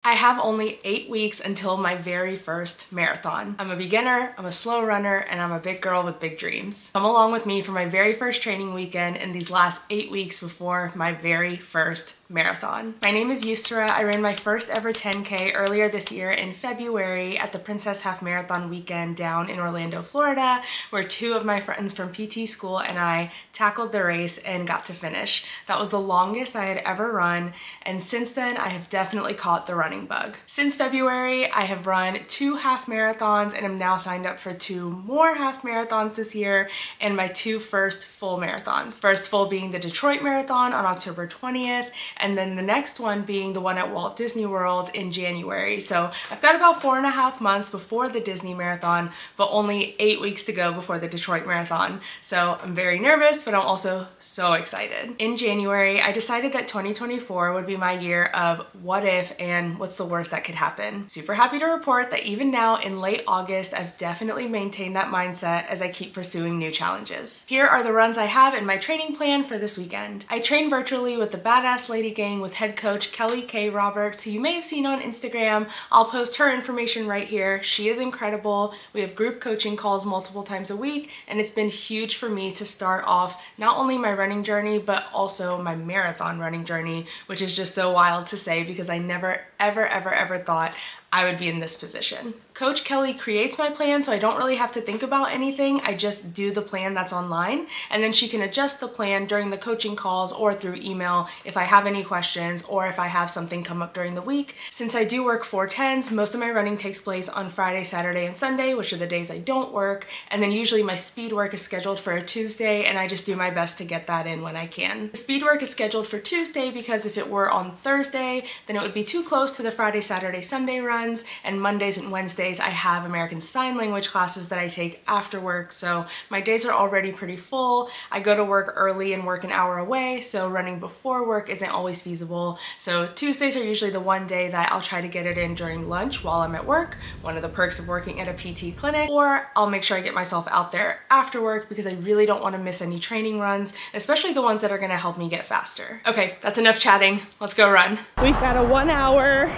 I have only 8 weeks until my very first marathon. I'm a beginner, I'm a slow runner, and I'm a big girl with big dreams. Come along with me for my very first training weekend in these last 8 weeks before my very first marathon. My name is Yusra. I ran my first ever 10K earlier this year in February at the Princess Half Marathon weekend down in Orlando, Florida, where 2 of my friends from PT school and I tackled the race and got to finish. That was the longest I had ever run, and since then I have definitely caught the running bug. Since February, I have run 2 half marathons and am now signed up for 2 more half marathons this year and my 2 first full marathons. First full being the Detroit Marathon on October 20th, and then the next one being the one at Walt Disney World in January. So I've got about 4.5 months before the Disney Marathon, but only 8 weeks to go before the Detroit Marathon. So I'm very nervous, but I'm also so excited. In January, I decided that 2024 would be my year of what if and what's the worst that could happen. Super happy to report that even now in late August, I've definitely maintained that mindset as I keep pursuing new challenges. Here are the runs I have in my training plan for this weekend. I train virtually with the Badass Lady Gang with head coach Kelly K. Roberts, who you may have seen on Instagram. I'll post her information right here. She is incredible. We have group coaching calls multiple times a week, and it's been huge for me to start off not only my running journey, but also my marathon running journey, which is just so wild to say because I never, ever thought I would be in this position. Coach Kelly creates my plan, so I don't really have to think about anything. I just do the plan that's online, and then she can adjust the plan during the coaching calls or through email if I have any questions or if I have something come up during the week. Since I do work 4/10s, most of my running takes place on Friday, Saturday, and Sunday, which are the days I don't work, and then usually my speed work is scheduled for a Tuesday, and I just do my best to get that in when I can. The speed work is scheduled for Tuesday because if it were on Thursday, then it would be too close to the Friday, Saturday, Sunday run. And Mondays and Wednesdays I have American Sign Language classes that I take after work, so my days are already pretty full. I go to work early and work an hour away, so running before work isn't always feasible. So Tuesdays are usually the one day that I'll try to get it in during lunch while I'm at work, one of the perks of working at a PT clinic, or I'll make sure I get myself out there after work because I really don't want to miss any training runs, especially the ones that are going to help me get faster. Okay, that's enough chatting. Let's go run. We've got a 1 hour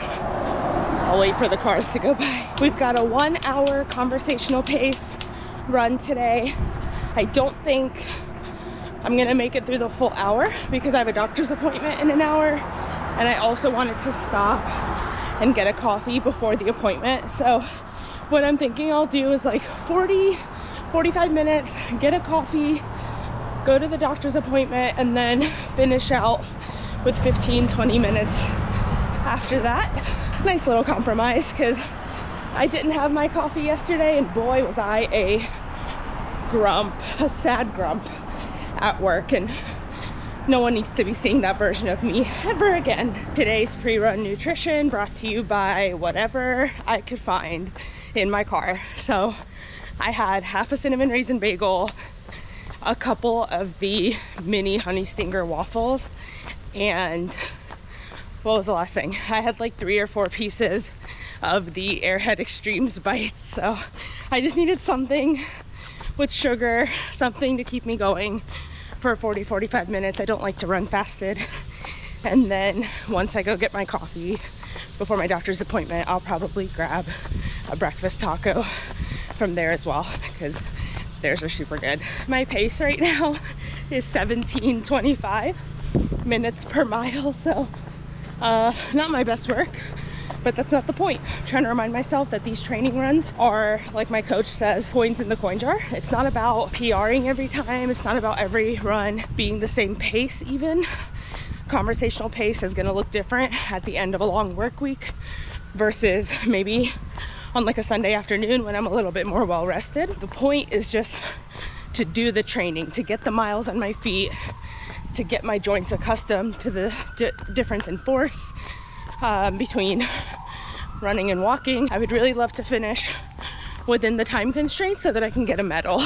I'll wait for the cars to go by. We've got a 1 hour conversational pace run today. I don't think I'm gonna make it through the full hour because I have a doctor's appointment in an hour, and I also wanted to stop and get a coffee before the appointment. So what I'm thinking I'll do is like 45 minutes, get a coffee, go to the doctor's appointment, and then finish out with 15-20 minutes after that. Nice little compromise because I didn't have my coffee yesterday, and boy was I a sad grump at work, and no one needs to be seeing that version of me ever again. Today's pre-run nutrition brought to you by whatever I could find in my car. So I had half a cinnamon raisin bagel, a couple of the mini honey stinger waffles, and what was the last thing? I had like 3 or 4 pieces of the Airhead Extremes bites. So I just needed something with sugar, something to keep me going for 40-45 minutes. I don't like to run fasted. And then once I go get my coffee before my doctor's appointment, I'll probably grab a breakfast taco from there as well because theirs are super good. My pace right now is 17:25 minutes per mile. So not my best work, but that's not the point. I'm trying to remind myself that these training runs are, like my coach says, coins in the coin jar. It's not about PRing every time. It's not about every run being the same pace even. Conversational pace is gonna look different at the end of a long work week versus maybe on like a Sunday afternoon when I'm a little bit more well rested. The point is just to do the training, to get the miles on my feet, to get my joints accustomed to the difference in force between running and walking. I would really love to finish within the time constraints so that I can get a medal.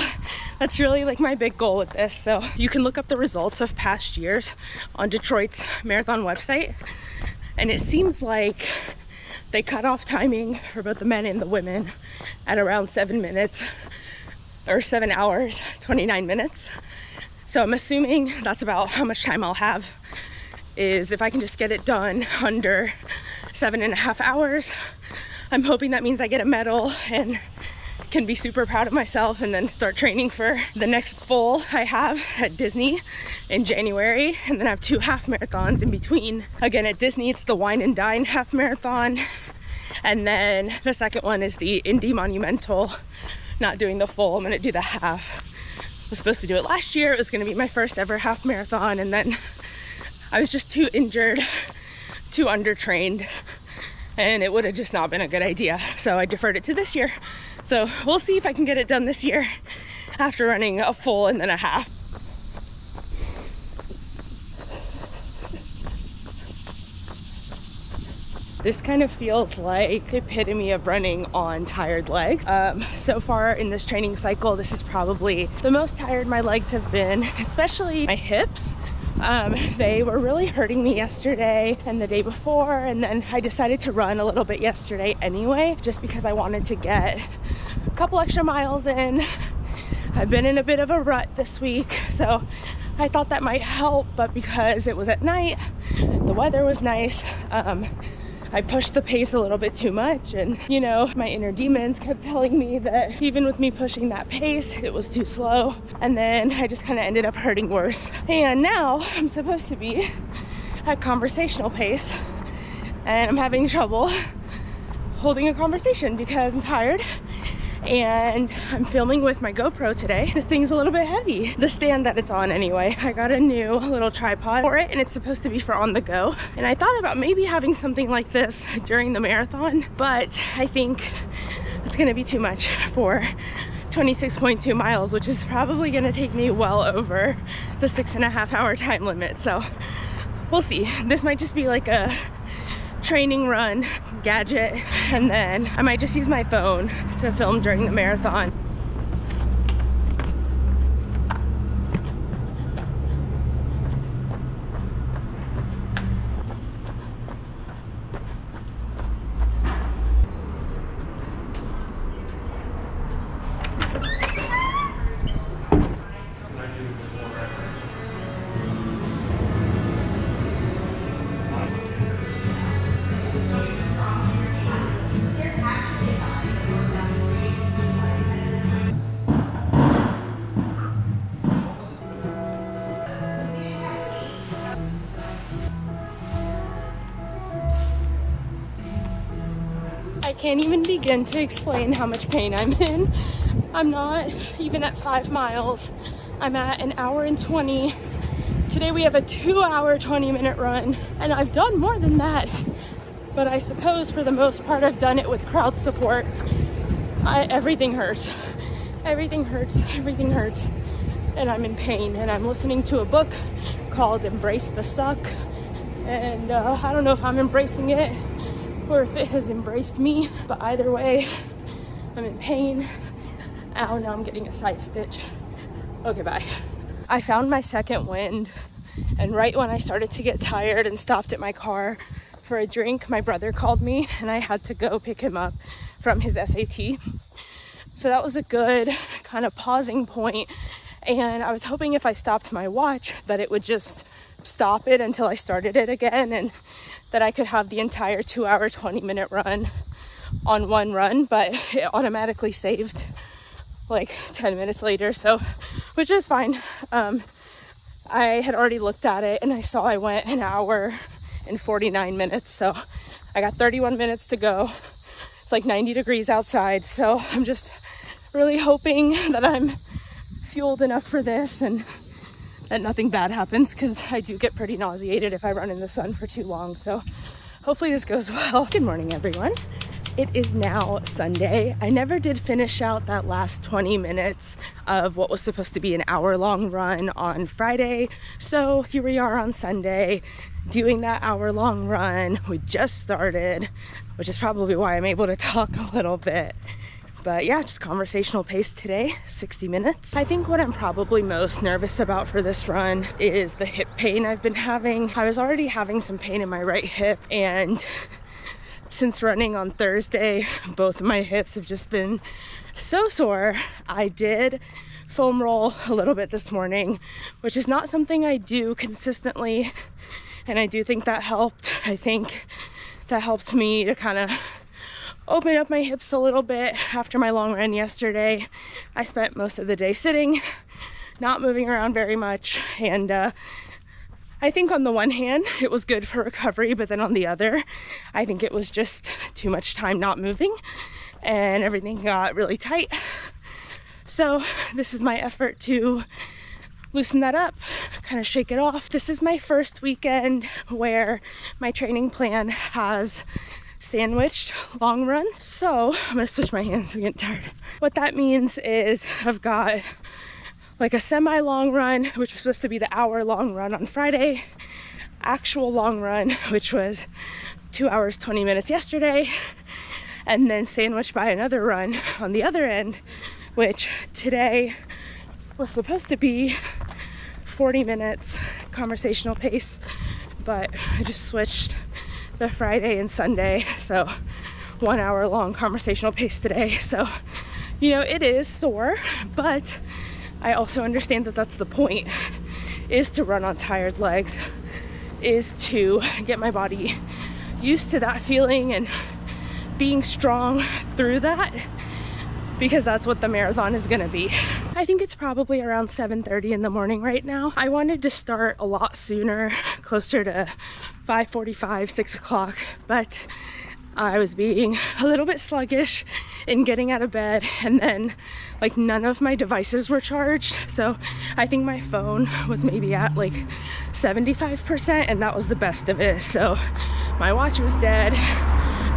That's really like my big goal with this. So you can look up the results of past years on Detroit's marathon website, and it seems like they cut off timing for both the men and the women at around 7 minutes or 7 hours, 29 minutes. So I'm assuming that's about how much time I'll have, is if I can just get it done under 7.5 hours. I'm hoping that means I get a medal and can be super proud of myself and then start training for the next full I have at Disney in January. And then I have 2 half marathons in between. Again, at Disney, it's the Wine and Dine half marathon. And then the second one is the Indy Monumental. Not doing the full, I'm gonna do the half. I was supposed to do it last year. It was gonna be my first ever half marathon, and then I was just too injured, too undertrained, and it would have just not been a good idea. So I deferred it to this year. So we'll see if I can get it done this year after running a full and then a half. This kind of feels like the epitome of running on tired legs. So far in this training cycle, this is probably the most tired my legs have been, especially my hips. They were really hurting me yesterday and the day before, and then I decided to run a little bit yesterday anyway, just because I wanted to get a couple extra miles in. I've been in a bit of a rut this week, so I thought that might help, but because it was at night, the weather was nice, I pushed the pace a little bit too much, and you know, my inner demons kept telling me that even with me pushing that pace, it was too slow, and then I just kind of ended up hurting worse. And now I'm supposed to be at conversational pace, and I'm having trouble holding a conversation because I'm tired. And I'm filming with my GoPro today. This thing's a little bit heavy. The stand that it's on anyway. I got a new little tripod for it, and it's supposed to be for on the go. And I thought about maybe having something like this during the marathon, but I think it's gonna be too much for 26.2 miles, which is probably gonna take me well over the 6.5 hour time limit. So we'll see. This might just be like a training run gadget, and then I might just use my phone to film during the marathon. I can't even begin to explain how much pain I'm in. I'm not even at 5 miles. I'm at 1 hour and 20. Today we have a 2 hour, 20-minute run, and I've done more than that. But I suppose for the most part, I've done it with crowd support. Everything hurts. Everything hurts. Everything hurts. And I'm in pain. And I'm listening to a book called Embrace the Suck. And I don't know if I'm embracing it or if it has embraced me, but either way, I'm in pain. Ow, now I'm getting a side stitch. Okay, bye. I found my second wind, and right when I started to get tired and stopped at my car for a drink, my brother called me and I had to go pick him up from his SAT. So that was a good kind of pausing point, and I was hoping if I stopped my watch that it would just stop it until I started it again, and that I could have the entire 2 hour, 20-minute run on one run, but it automatically saved like 10 minutes later, so, which is fine. I had already looked at it and I saw I went 1 hour and 49 minutes, so I got 31 minutes to go. It's like 90 degrees outside, so I'm just really hoping that I'm fueled enough for this and that nothing bad happens, because I do get pretty nauseated if I run in the sun for too long. So hopefully this goes well. Good morning, everyone. It is now Sunday. I never did finish out that last 20 minutes of what was supposed to be an hour-long run on Friday. So here we are on Sunday doing that hour-long run. We just started, which is probably why I'm able to talk a little bit. But yeah, just conversational pace today, 60 minutes. I think what I'm probably most nervous about for this run is the hip pain I've been having. I was already having some pain in my right hip, and since running on Thursday, both of my hips have just been so sore. I did foam roll a little bit this morning, which is not something I do consistently, and I do think that helped. I think that helped me to kind of open up my hips a little bit after my long run yesterday. I spent most of the day sitting, not moving around very much, and I think on the one hand it was good for recovery, but then on the other I think it was just too much time not moving and everything got really tight. So this is my effort to loosen that up, kind of shake it off. This is my first weekend where my training plan has sandwiched long runs. So I'm gonna switch my hands, I'm getting tired. What that means is I've got like a semi-long run, which was supposed to be the hour-long run on Friday, actual long run, which was 2 hours, 20 minutes yesterday, and then sandwiched by another run on the other end, which today was supposed to be 40 minutes conversational pace, but I just switched the Friday and Sunday, so 1 hour long conversational pace today. So, you know, it is sore, but I also understand that that's the point, is to run on tired legs, is to get my body used to that feeling and being strong through that, because that's what the marathon is gonna be. I think it's probably around 7:30 in the morning right now. I wanted to start a lot sooner, closer to 5:45, 6 o'clock, but I was being a little bit sluggish in getting out of bed, and then like none of my devices were charged. So I think my phone was maybe at like 75%, and that was the best of it. So my watch was dead,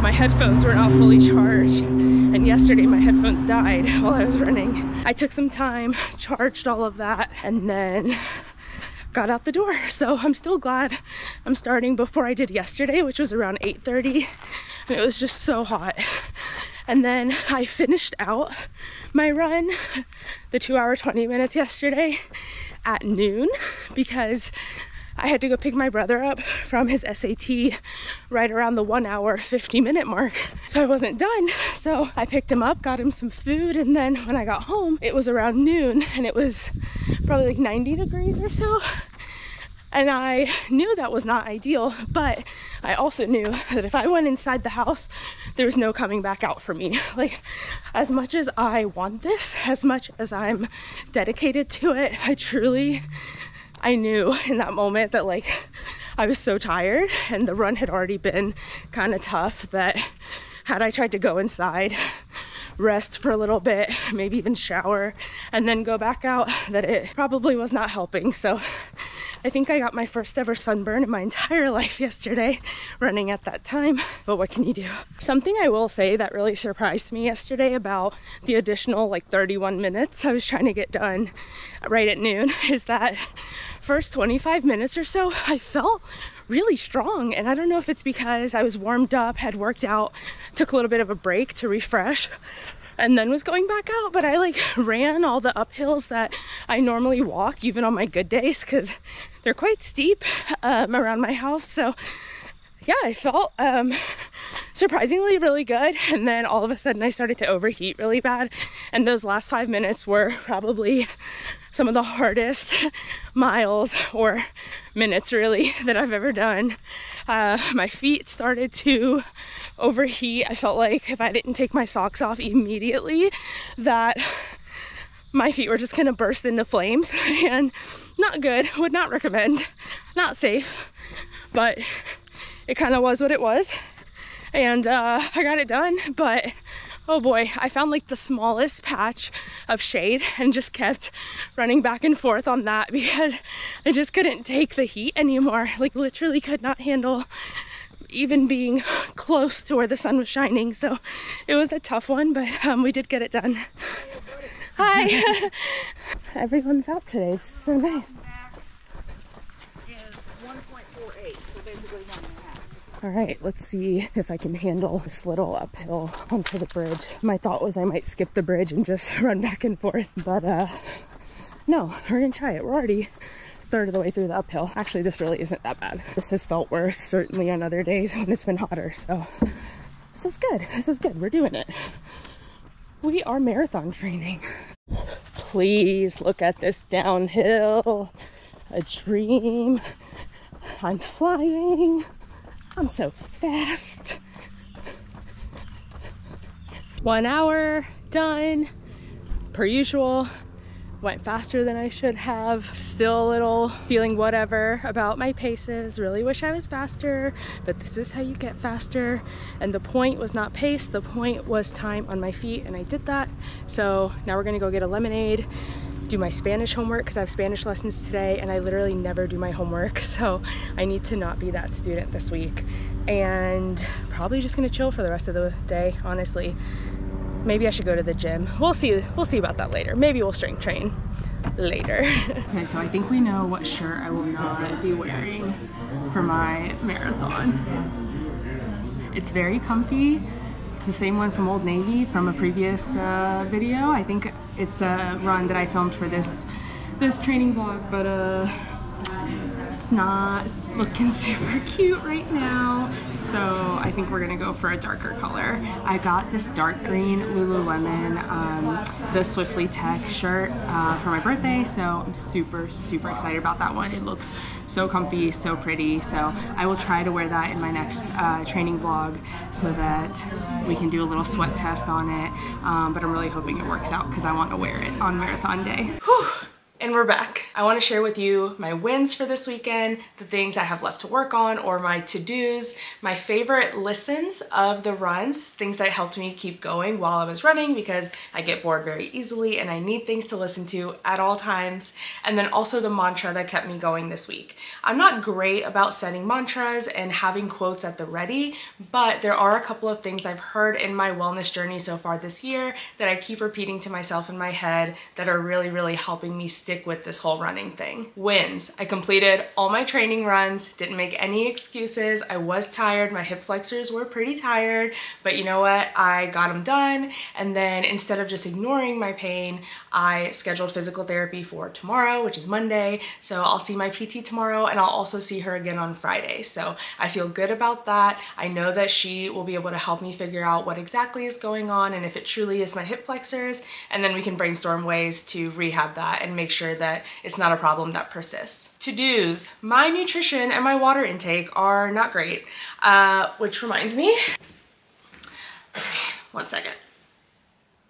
my headphones were not fully charged, and yesterday my headphones died while I was running. I took some time, charged all of that, and then got out the door. So I'm still glad I'm starting before I did yesterday, which was around 8:30, and it was just so hot. And then I finished out my run, the 2 hour 20 minutes yesterday, at noon, because I had to go pick my brother up from his SAT right around the 1 hour 50 minute mark. So I wasn't done. So I picked him up, got him some food, and then when I got home, it was around noon, and it was probably like 90 degrees or so. And I knew that was not ideal, but I also knew that if I went inside the house, there was no coming back out for me. Like, as much as I want this, as much as I'm dedicated to it, I knew in that moment that like I was so tired, and the run had already been kind of tough, that had I tried to go inside, rest for a little bit, maybe even shower, and then go back out, that it probably was not helping. So I think I got my first ever sunburn in my entire life yesterday running at that time, but what can you do? Something I will say that really surprised me yesterday about the additional like 31 minutes I was trying to get done right at noon is that first 25 minutes or so, I felt really strong. And I don't know if it's because I was warmed up, had worked out, took a little bit of a break to refresh, and then was going back out, but I like ran all the uphills that I normally walk, even on my good days, because they're quite steep around my house. So yeah, I felt surprisingly really good. And then all of a sudden I started to overheat really bad, and those last 5 minutes were probably some of the hardest miles or minutes really that I've ever done. My feet started to overheat. I felt like if I didn't take my socks off immediately, that my feet were just gonna burst into flames, and not good, would not recommend, not safe, but it kind of was what it was. And I got it done, but oh boy, I found like the smallest patch of shade and just kept running back and forth on that, because I just couldn't take the heat anymore. Like literally could not handle even being close to where the sun was shining. So it was a tough one, but we did get it done. Hi. Everyone's out today. It's so nice. Is 1.48, so basically 1.5. All right, let's see if I can handle this little uphill onto the bridge. My thought was I might skip the bridge and just run back and forth, but no, we're gonna try it. We're already a third of the way through the uphill. Actually, this really isn't that bad. This has felt worse, certainly on other days when it's been hotter, so this is good. This is good. We're doing it. We are marathon training. Please look at this downhill. A dream. I'm flying. I'm so fast. 1 hour done, per usual. Went faster than I should have. Still a little feeling whatever about my paces. Really wish I was faster, but this is how you get faster. And the point was not pace, the point was time on my feet, and I did that. So now we're gonna go get a lemonade, do my Spanish homework because I have Spanish lessons today and I literally never do my homework. So I need to not be that student this week. And probably just gonna chill for the rest of the day, honestly. Maybe I should go to the gym. We'll see about that later. Maybe we'll strength train later. Okay, so I think we know what shirt I will not be wearing for my marathon. It's very comfy. It's the same one from Old Navy from a previous video. I think it's a run that I filmed for this training vlog, but it's not looking super cute right now. So I think we're gonna go for a darker color. I got this dark green Lululemon, the Swiftly Tech shirt for my birthday. So I'm super excited about that one. It looks so comfy, so pretty. So I will try to wear that in my next training vlog so that we can do a little sweat test on it. But I'm really hoping it works out because I want to wear it on marathon day. Whew. And we're back. I want to share with you my wins for this weekend, the things I have left to work on, or my to-dos, my favorite listens of the runs, things that helped me keep going while I was running because I get bored very easily and I need things to listen to at all times, and then also the mantra that kept me going this week. I'm not great about setting mantras and having quotes at the ready, but there are a couple of things I've heard in my wellness journey so far this year that I keep repeating to myself in my head that are really helping me stick with this whole running thing. Wins. I completed all my training runs, didn't make any excuses. I was tired, my hip flexors were pretty tired, but you know what? I got them done, and then instead of just ignoring my pain, I scheduled physical therapy for tomorrow, which is Monday, so I'll see my PT tomorrow, and I'll also see her again on Friday. So I feel good about that. I know that she will be able to help me figure out what exactly is going on and if it truly is my hip flexors, and then we can brainstorm ways to rehab that and make sure that it's not a problem that persists. To-dos. My nutrition and my water intake are not great, which reminds me, okay, 1 second.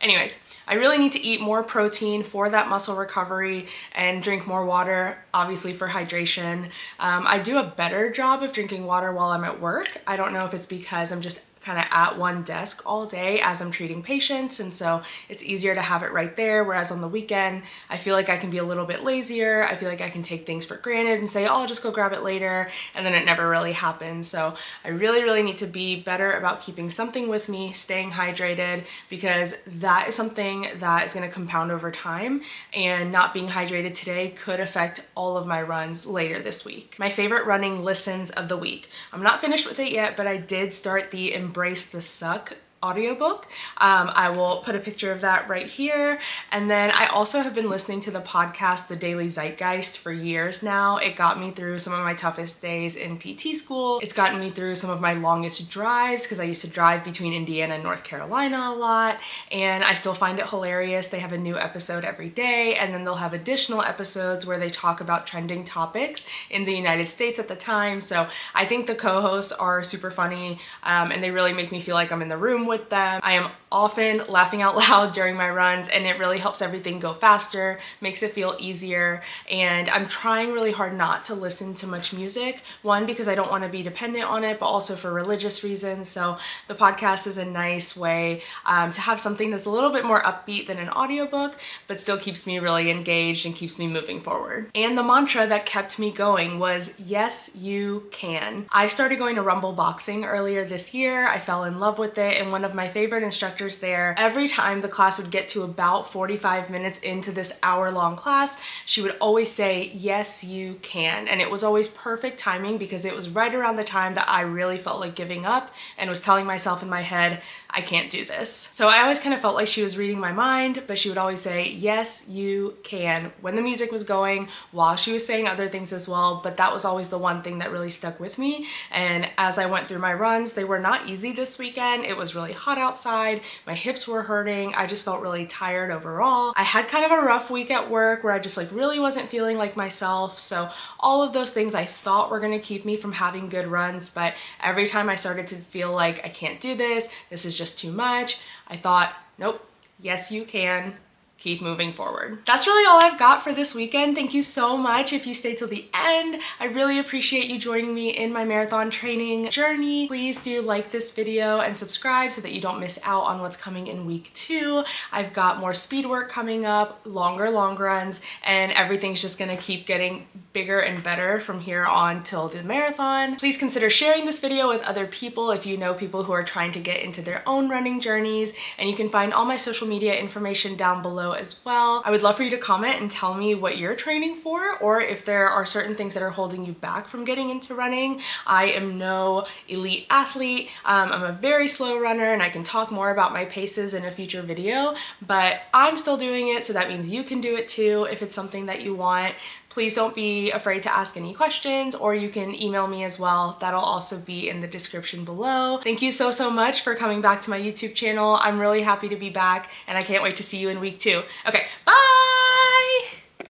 Anyways, I really need to eat more protein for that muscle recovery and drink more water, obviously for hydration. I do a better job of drinking water while I'm at work. I don't know if it's because I'm just kind of at one desk all day as I'm treating patients, and so it's easier to have it right there, whereas on the weekend I feel like I can be a little bit lazier. I feel like I can take things for granted and say, oh, I'll just go grab it later, and then it never really happens. So I really need to be better about keeping something with me, staying hydrated, because that is something that is going to compound over time, and not being hydrated today could affect all of my runs later this week. My favorite running listens of the week. I'm not finished with it yet, but I did start the Embrace the Suck audiobook. I will put a picture of that right here. And then I also have been listening to the podcast, The Daily Zeitgeist, for years now. It got me through some of my toughest days in PT school. It's gotten me through some of my longest drives because I used to drive between Indiana and North Carolina a lot, and I still find it hilarious. They have a new episode every day, and then they'll have additional episodes where they talk about trending topics in the United States at the time. So I think the co-hosts are super funny, and they really make me feel like I'm in the room with them. I am often laughing out loud during my runs, and it really helps everything go faster, makes it feel easier, and I'm trying really hard not to listen to much music. One, because I don't want to be dependent on it, but also for religious reasons. So the podcast is a nice way to have something that's a little bit more upbeat than an audiobook, but still keeps me really engaged and keeps me moving forward. And the mantra that kept me going was, yes, you can. I started going to Rumble Boxing earlier this year. I fell in love with it, and one of my favorite instructors there, every time the class would get to about 45 minutes into this hour-long class, she would always say, yes, you can. And it was always perfect timing because it was right around the time that I really felt like giving up and was telling myself in my head, I can't do this. So I always kind of felt like she was reading my mind, but she would always say, yes, you can, when the music was going, while she was saying other things as well. But that was always the one thing that really stuck with me. And as I went through my runs, they were not easy this weekend. It was really really hot outside. My hips were hurting. I just felt really tired overall. I had kind of a rough week at work where I just like really wasn't feeling like myself. So all of those things I thought were gonna keep me from having good runs, but every time I started to feel like I can't do this is just too much, I thought, nope, yes you can. Keep moving forward. That's really all I've got for this weekend. Thank you so much if you stayed till the end. I really appreciate you joining me in my marathon training journey. Please do like this video and subscribe so that you don't miss out on what's coming in week 2. I've got more speed work coming up, longer long runs, and everything's just gonna keep getting bigger and better from here on till the marathon. Please consider sharing this video with other people if you know people who are trying to get into their own running journeys, and you can find all my social media information down below as well. I would love for you to comment and tell me what you're training for, or if there are certain things that are holding you back from getting into running. I am no elite athlete. I'm a very slow runner, and I can talk more about my paces in a future video, but I'm still doing it, so that means you can do it too if it's something that you want. Please don't be afraid to ask any questions, or you can email me as well. That'll also be in the description below. Thank you so much for coming back to my YouTube channel. I'm really happy to be back, and I can't wait to see you in week 2. Okay, bye!